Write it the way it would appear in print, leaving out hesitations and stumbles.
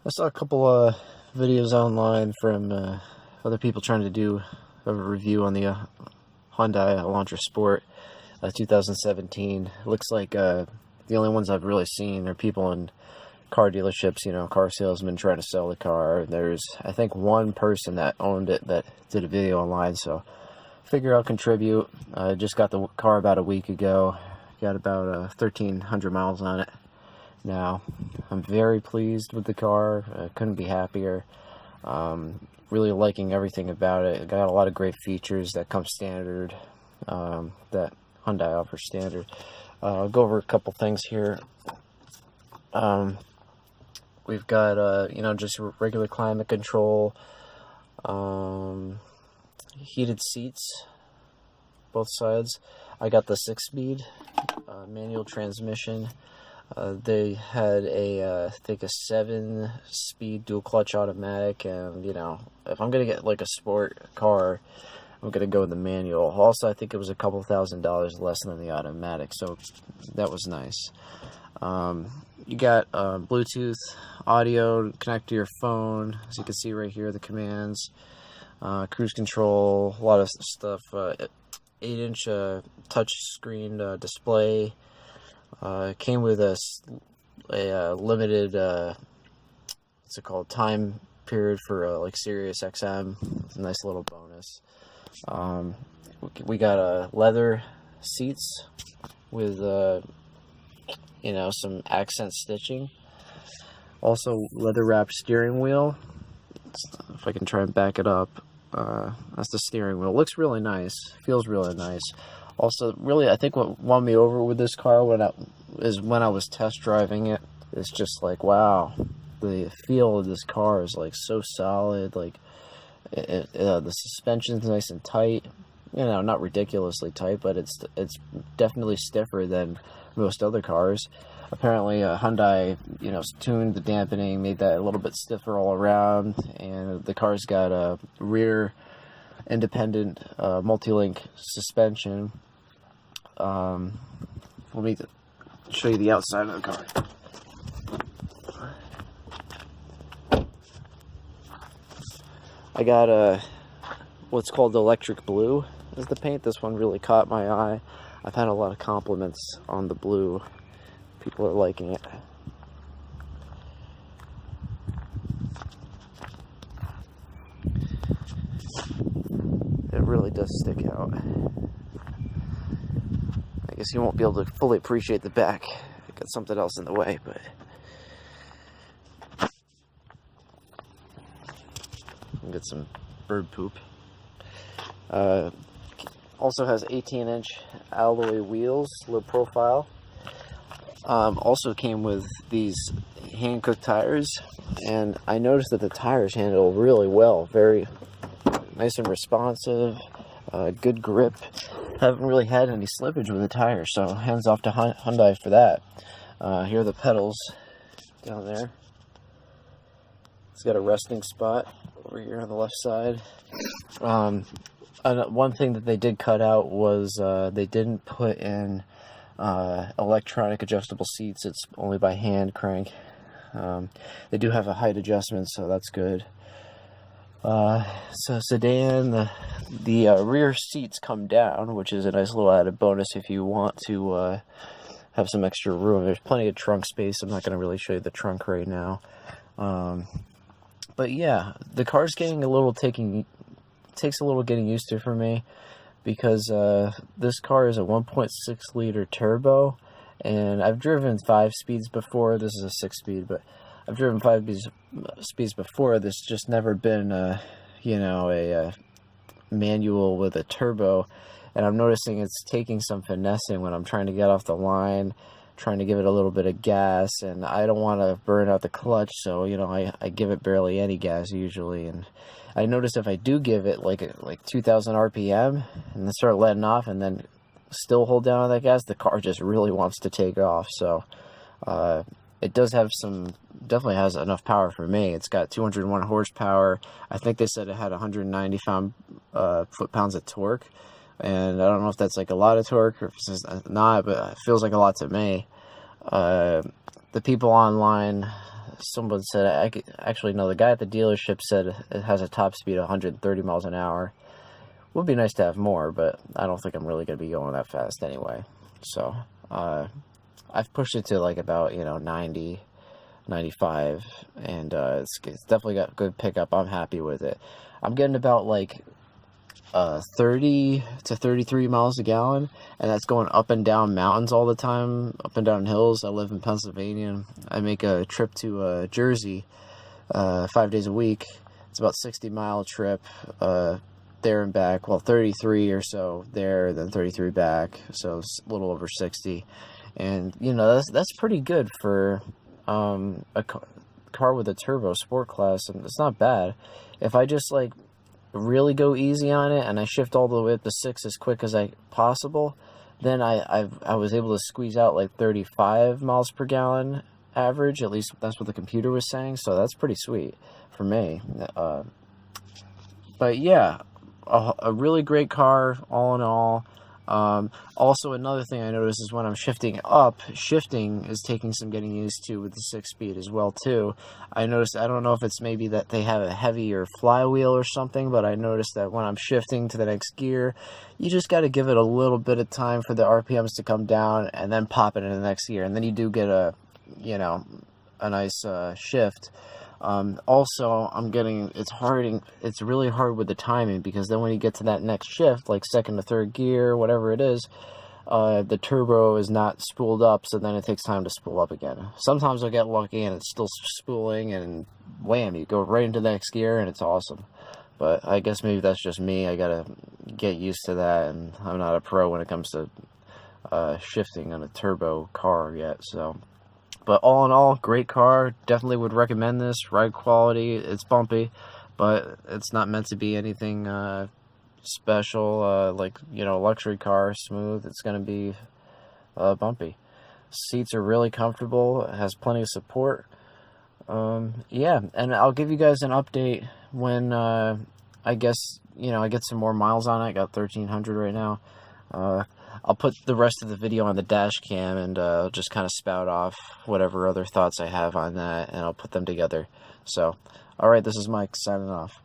I saw a couple videos online from other people trying to do a review on the Hyundai Elantra Sport 2017. It looks like the only ones I've really seen are people in car dealerships, car salesmen trying to sell the car. There's, I think, one person that owned it that did a video online, so figure I'll contribute. I just got the car about a week ago. Got about 1,300 miles on it now. I'm very pleased with the car. I couldn't be happier. Really liking everything about it. It got a lot of great features that come standard, that Hyundai offers standard. I'll go over a couple things here. We've got, just regular climate control, heated seats, both sides. I got the 6-speed manual transmission. They had I think a 7-speed dual clutch automatic, and if I'm gonna get like a sport car, I'm gonna go with the manual. Also, I think it was a couple $1,000s less than the automatic, so that was nice. You got Bluetooth audio, connect to your phone, as you can see right here, the commands, cruise control, a lot of stuff. 8-inch touch screen display. Came with a limited what's it called, time period for like Sirius XM. It's a nice little bonus. We got leather seats with some accent stitching. Also leather wrapped steering wheel. If I can try and back it up, that's the steering wheel. Looks really nice, feels really nice. Also, really, I think what won me over with this car when I was test driving it. It's just like, wow, the feel of this car is like so solid. Like the suspension's nice and tight. Not ridiculously tight, but it's definitely stiffer than most other cars. Apparently, Hyundai, tuned the dampening, made that a little bit stiffer all around, and the car's got a rear independent multi-link suspension. Let me show you the outside of the car. I got what's called electric blue as the paint. This one really caught my eye. I've had a lot of compliments on the blue. People are liking it. It really does stick out. I guess you won't be able to fully appreciate the back. I got something else in the way, but get some bird poop. Also has 18-inch alloy wheels, low profile. Also came with these hand-cooked tires, and I noticed that the tires handle really well. Very nice and responsive, good grip. Haven't really had any slippage with the tires, so hands off to Hyundai for that. Here are the pedals down there. It's got a resting spot over here on the left side. One thing that they did cut out was they didn't put in electronic adjustable seats. It's only by hand crank. They do have a height adjustment, so that's good. So sedan, the rear seats come down, which is a nice little added bonus if you want to have some extra room. There's plenty of trunk space. I'm not going to really show you the trunk right now. But yeah, the car's getting takes a little getting used to for me, because this car is a 1.6 liter turbo, and I've driven 5 speeds before. This is a 6-speed, but I've driven 5 speeds before. There's just never been a manual with a turbo, and I'm noticing it's taking some finessing when I'm trying to get off the line, trying to give it a little bit of gas, and I don't want to burn out the clutch, so I give it barely any gas usually. And I notice if I do give it like 2,000 RPM and then start letting off and then still hold down on that gas, the car just really wants to take off. So it does have definitely has enough power for me. It's got 201 horsepower. I think they said it had 190 foot-pounds of torque, and I don't know if that's like a lot of torque or if it's not, but it feels like a lot to me. The people online someone said, actually, no, the guy at the dealership said it has a top speed of 130 miles an hour. Would be nice to have more, but I don't think I'm really going to be going that fast anyway. So, I've pushed it to like about, 90, 95, and it's definitely got good pickup. I'm happy with it. I'm getting about like 30 to 33 miles a gallon, and that's going up and down mountains all the time, up and down hills. I live in Pennsylvania. I make a trip to Jersey 5 days a week. It's about 60-mile trip there and back. Well, 33 or so there, then 33 back, so it's a little over 60. And that's pretty good for a car with a turbo sport class, and it's not bad. If I just like really go easy on it and I shift all the way up to 6 as quick as possible, then I was able to squeeze out like 35 miles per gallon average. At least that's what the computer was saying, so that's pretty sweet for me. But yeah, a really great car all in all. Also, another thing I noticed is when I'm shifting up, shifting is taking some getting used to with the 6-speed as well too. I noticed, I don't know if it's maybe that they have a heavier flywheel or something, but I noticed that when I'm shifting to the next gear, you just got to give it a little bit of time for the RPMs to come down and then pop it into the next gear, and then you do get a nice shift. Also, it's really hard with the timing, because then when you get to that next shift, like second to third gear, whatever it is, the turbo is not spooled up, so then it takes time to spool up again. Sometimes I'll get lucky and it's still spooling, and wham, you go right into the next gear, and it's awesome. But I guess maybe that's just me. I gotta get used to that, and I'm not a pro when it comes to shifting on a turbo car yet, so... But all in all, great car. Definitely would recommend this. Ride quality, it's bumpy, but it's not meant to be anything special, like, luxury car, smooth. It's going to be bumpy. Seats are really comfortable. It has plenty of support. Yeah, and I'll give you guys an update when, I guess, I get some more miles on it. I got 1,300 right now. I'll put the rest of the video on the dash cam, and I'll just kind of spout off whatever other thoughts I have on that, and I'll put them together. So, alright, this is Mike signing off.